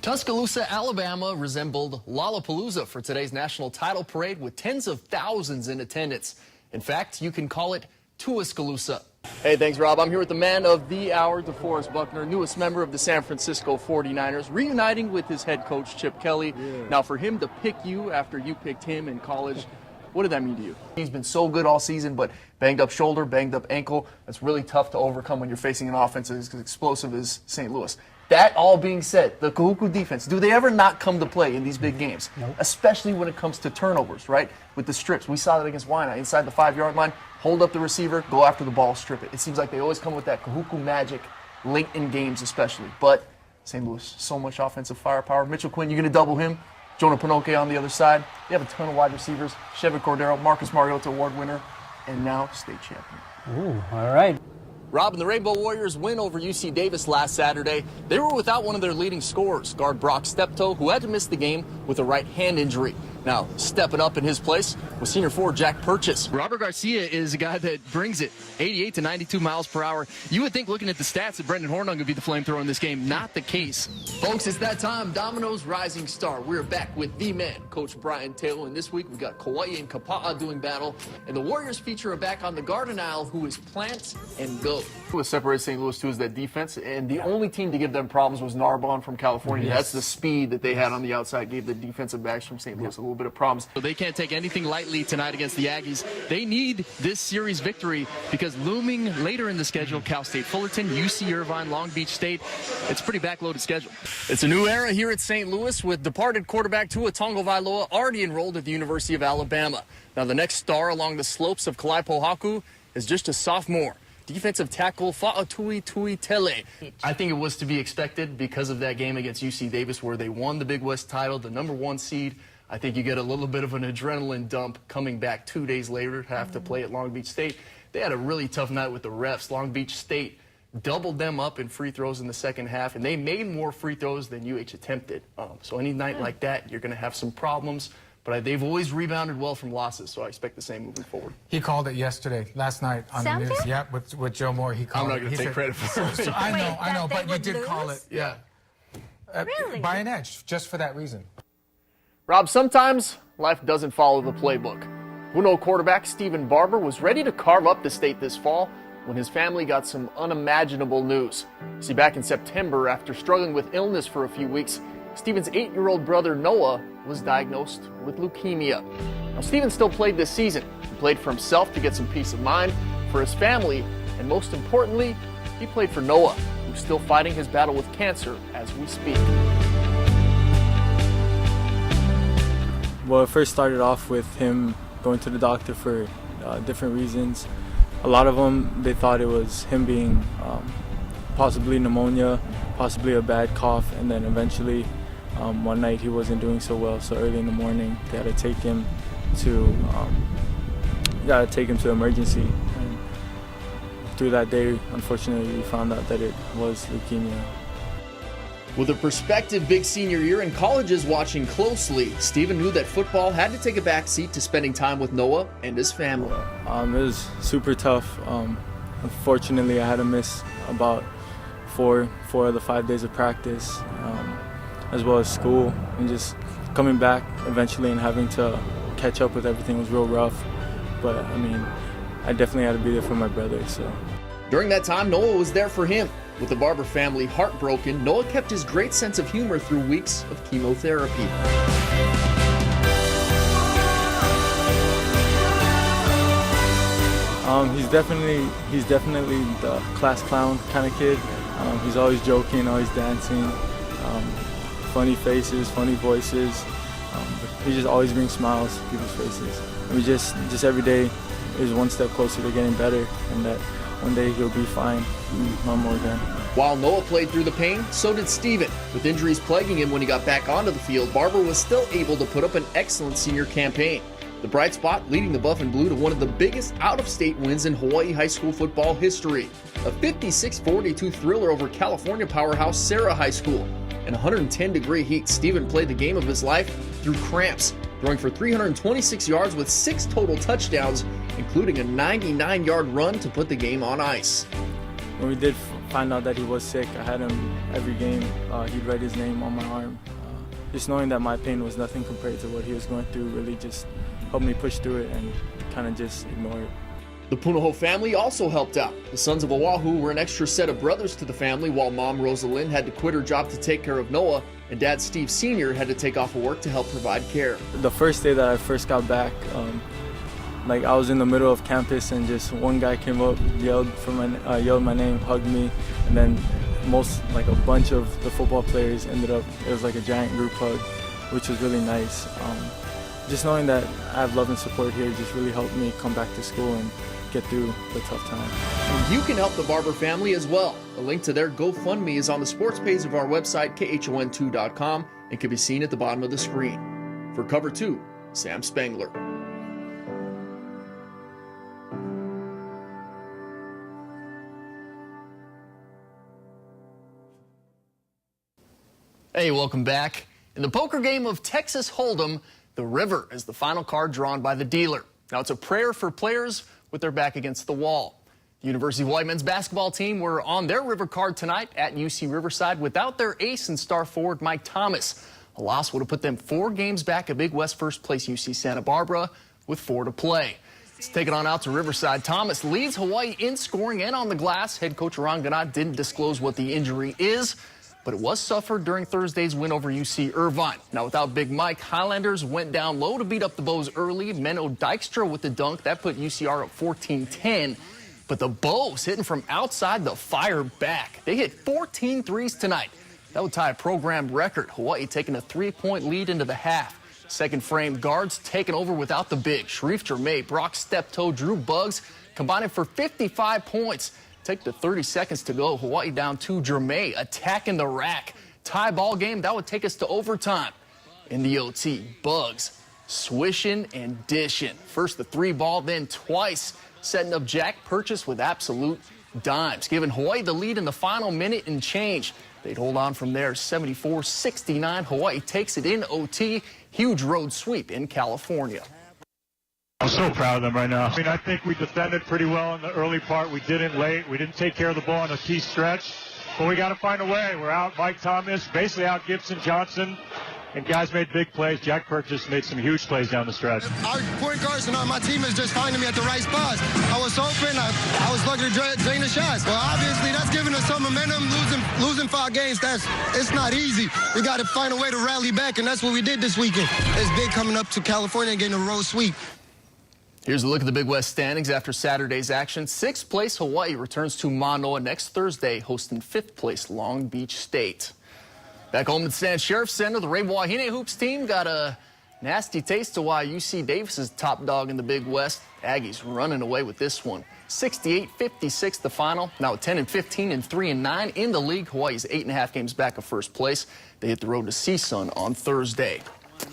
Tuscaloosa, Alabama resembled Lollapalooza for today's national title parade with tens of thousands in attendance. In fact, you can call it Tuascaloosa. Hey, thanks, Rob. I'm here with the man of the hour, DeForest Buckner, newest member of the San Francisco 49ers, reuniting with his head coach, Chip Kelly. Yeah. Now, for him to pick you after you picked him in college, what did that mean to you? He's been so good all season, but banged up shoulder, banged up ankle. That's really tough to overcome when you're facing an offense as explosive as St. Louis. That all being said, the Kahuku defense, do they ever not come to play in these big games? Nope. Especially when it comes to turnovers, right? With the strips. We saw that against Wai'i. Inside the 5-yard line, hold up the receiver, go after the ball, strip it. It seems like they always come with that Kahuku magic late in games especially. But St. Louis, so much offensive firepower. Mitchell Quinn, you're going to double him. Jonah Pinoque on the other side. They have a ton of wide receivers. Chevy Cordero, Marcus Mariota award winner, and now state champion. Ooh, all right. Rob, and the Rainbow Warriors win over UC Davis last Saturday. They were without one of their leading scorers, guard Brock Steptoe, who had to miss the game with a right hand injury. Now, stepping up in his place was senior forward Jack Purchase. Robert Garcia is a guy that brings it 88 to 92 miles per hour. You would think, looking at the stats, that Brendan Hornung would be the flamethrower in this game. Not the case. Folks, it's that time. Domino's Rising Star. We're back with the man, Coach Brian Taylor. And this week, we've got Kauai and Kapa'a doing battle. And the Warriors feature a back on the Garden Isle who is plant and go. What separates St. Louis, too, is that defense. And the only team to give them problems was Narbonne from California. Yes. That's the speed that they had on the outside, gave the defensive backs from St. Louis a little bit of problems. So they can't take anything lightly tonight against the Aggies. They need this series victory because looming later in the schedule, Cal State Fullerton, UC Irvine, Long Beach State. It's a pretty backloaded schedule. It's a new era here at St. Louis with departed quarterback Tua Tagovailoa already enrolled at the University of Alabama. Now the next star along the slopes of Kalaipohaku is just a sophomore. Defensive tackle Fa'atui Tuitele. I think it was to be expected because of that game against UC Davis where they won the Big West title, the #1 seed. I think you get a little bit of an adrenaline dump coming back 2 days later to have to play at Long Beach State. They had a really tough night with the refs. Long Beach State doubled them up in free throws in the second half, and they made more free throws than UH attempted. So any night like that, you're going to have some problems. But they've always rebounded well from losses, so I expect the same moving forward. He called it last night on the news. Yep, with Joe Moore. He called it. I'm not going to take credit for it. So I know, but you did call it. Yeah. Really? By an edge, just for that reason. Rob, sometimes life doesn't follow the playbook. Uno quarterback Stephen Barber was ready to carve up the state this fall when his family got some unimaginable news. See, back in September, after struggling with illness for a few weeks, Stephen's 8-year-old brother Noah was diagnosed with leukemia. Now, Stephen still played this season. He played for himself to get some peace of mind, for his family, and most importantly, he played for Noah, who's still fighting his battle with cancer as we speak. Well, it first started off with him going to the doctor for different reasons. A lot of them, they thought it was him being possibly pneumonia, possibly a bad cough, and then eventually one night he wasn't doing so well, so early in the morning they had to take him to emergency. And through that day, unfortunately, we found out that it was leukemia. With a prospective big senior year and colleges watching closely, Stephen knew that football had to take a back seat to spending time with Noah and his family. It was super tough. Unfortunately, I had to miss about four of the 5 days of practice, as well as school, and just coming back eventually and having to catch up with everything was real rough. But I mean, I definitely had to be there for my brother. So during that time, Noah was there for him. With the Barber family heartbroken, Noah kept his great sense of humor through weeks of chemotherapy. He's definitely the class clown kind of kid. He's always joking, always dancing, funny faces, funny voices. He just always brings smiles to people's faces. We just every day is one step closer to getting better, and that one day he'll be fine, normal again. While Noah played through the pain, so did Stephen. With injuries plaguing him when he got back onto the field, Barber was still able to put up an excellent senior campaign. The bright spot leading the Buff and Blue to one of the biggest out-of-state wins in Hawaii high school football history. A 56-42 thriller over California powerhouse Sarah High School. In 110-degree heat, Stephen played the game of his life through cramps, throwing for 326 yards with 6 total touchdowns, including a 99-yard run to put the game on ice. When we did find out that he was sick, I had him every game. He'd write his name on my arm. Just knowing that my pain was nothing compared to what he was going through really just helped me push through it and kind of just ignore it. The Punahou family also helped out. The sons of Oahu were an extra set of brothers to the family, while mom Rosalind had to quit her job to take care of Noah, and dad Steve Sr. had to take off of work to help provide care. The first day that I first got back, like I was in the middle of campus and just one guy came up, yelled my name, hugged me, and then a bunch of the football players ended up, it was like a giant group hug, which was really nice. Just knowing that I have love and support here just really helped me come back to school and get through the tough time. And you can help the Barber family as well. A link to their GoFundMe is on the sports page of our website, khon2.com, and can be seen at the bottom of the screen. For Cover 2, Sam Spangler. Hey, welcome back. In the poker game of Texas Hold'em, the River is the final card drawn by the dealer. Now, it's a prayer for players with their back against the wall. The University of Hawaii men's basketball team were on their River card tonight at UC Riverside without their ace and star forward Mike Thomas. A loss would have put them 4 games back at Big West first place UC Santa Barbara with 4 to play. Let's take it on out to Riverside. Thomas leads Hawaii in scoring and on the glass. Head coach Ron Ganat didn't disclose what the injury is, but it was suffered during Thursday's win over UC Irvine. Now, without Big Mike, Highlanders went down low to beat up the Bows early. Menno Dykstra with the dunk. That put UCR up 14-10. But the Bows hitting from outside the fire back. They hit 14 threes tonight. That would tie a program record. Hawaii taking a 3-point lead into the half. Second frame guards taking over without the big. Sharif Jermay, Brock Steptoe, Drew Buggs combining for 55 points. Take to 30 seconds to go. Hawaii down 2. Jermay attacking the rack. Tie ball game. That would take us to overtime. In the OT, Buggs swishing and dishing. First the 3 ball, then twice. Setting up Jack Purchase with absolute dimes. Giving Hawaii the lead in the final minute and change. They'd hold on from there 74-69. Hawaii takes it in OT. Huge road sweep in California. I'm so proud of them right now. I mean, I think we defended pretty well in the early part. We didn't late. We didn't take care of the ball in a key stretch. But we got to find a way. We're out Mike Thomas, basically out Gibson Johnson. And guys made big plays. Jack Purchase made some huge plays down the stretch. Our point guards and my team is just finding me at the right spots. I was open. I was lucky to drain the shots. Well, obviously, that's giving us some momentum. Losing 5 games, it's not easy. We got to find a way to rally back, and that's what we did this weekend. It's big coming up to California and getting a road sweep. Here's a look at the Big West standings after Saturday's action. 6th place Hawaii returns to Manoa next Thursday, hosting 5th place Long Beach State. Back home at Stan Sheriff Center, the Rainbow Wahine Hoops team got a nasty taste of why UC Davis is top dog in the Big West. Aggies running away with this one. 68-56 the final. Now at 10-15 and 3-9 in the league. Hawaii's 8.5 games back of first place. They hit the road to CSUN on Thursday. A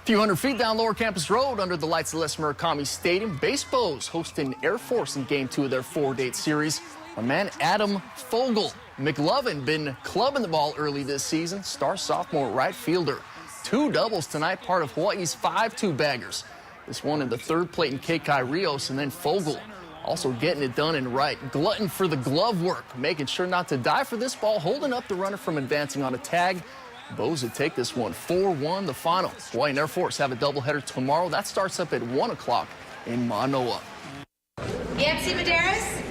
few hundred feet down Lower Campus Road under the lights of Les Murakami Stadium, Basebos hosting Air Force in Game 2 of their 4-date series. My man Adam Fogel McLovin been clubbing the ball early this season. Star sophomore right fielder. 2 doubles tonight, part of Hawaii's 5-2 baggers. This one in the 3rd plate in Kekai Rios, and then Fogel also getting it done in right. Glutton for the glove work, making sure not to die for this ball, holding up the runner from advancing on a tag. Bows would take this one 4-1 the final. Hawaii and Air Force have a doubleheader tomorrow. That starts up at 1 o'clock in Manoa. Yancy Medeiros.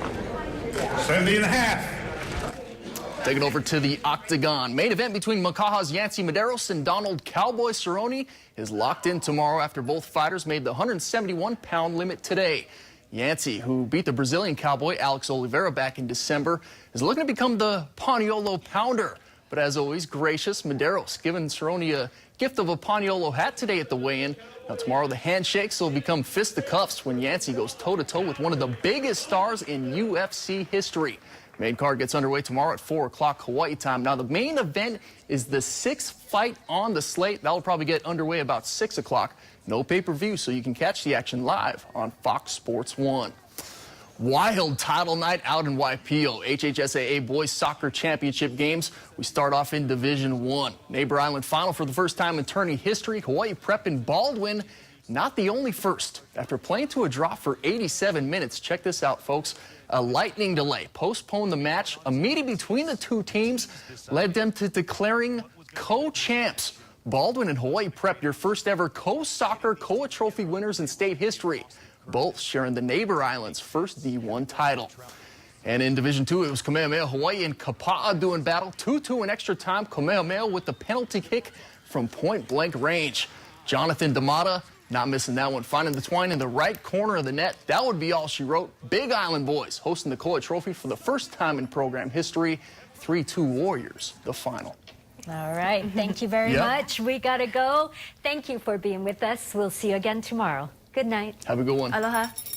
70.5. Taking over to the Octagon. Main event between Makaha's Yancy Medeiros and Donald Cowboy Cerrone is locked in tomorrow after both fighters made the 171-pound limit today. Yancy, who beat the Brazilian Cowboy Alex Oliveira back in December, is looking to become the Paniolo Pounder. But as always, gracious, Medeiros giving Cerrone a gift of a Paniolo hat today at the weigh-in. Now tomorrow the handshakes will become fisticuffs when Yancy goes toe-to-toe with one of the biggest stars in UFC history. Main card gets underway tomorrow at 4 o'clock Hawaii time. Now the main event is the 6th fight on the slate. That will probably get underway about 6 o'clock. No pay-per-view, so you can catch the action live on Fox Sports 1. Wild title night out in Waipio. HHSAA Boys Soccer Championship games. We start off in Division 1. Neighbor Island final for the first time in tourney history. Hawaii Prep in Baldwin not the only first. After playing to a draw for 87 minutes, check this out, folks. A lightning delay postponed the match. A meeting between the two teams led them to declaring co-champs. Baldwin and Hawaii Prep, your first ever co-soccer Koa Trophy winners in state history, both sharing the neighbor island's first D1 title. And in Division II, it was Kamehameha Hawaii and Kapa'a doing battle 2-2 in extra time. Kamehameha with the penalty kick from point-blank range. Jonathan D'Amata not missing that one, finding the twine in the right corner of the net. That would be all she wrote. Big Island boys hosting the Koa Trophy for the first time in program history. 3-2 Warriors, the final. All right. Thank you very much. We got to go. Thank you for being with us. We'll see you again tomorrow. Good night. Have a good one. Aloha.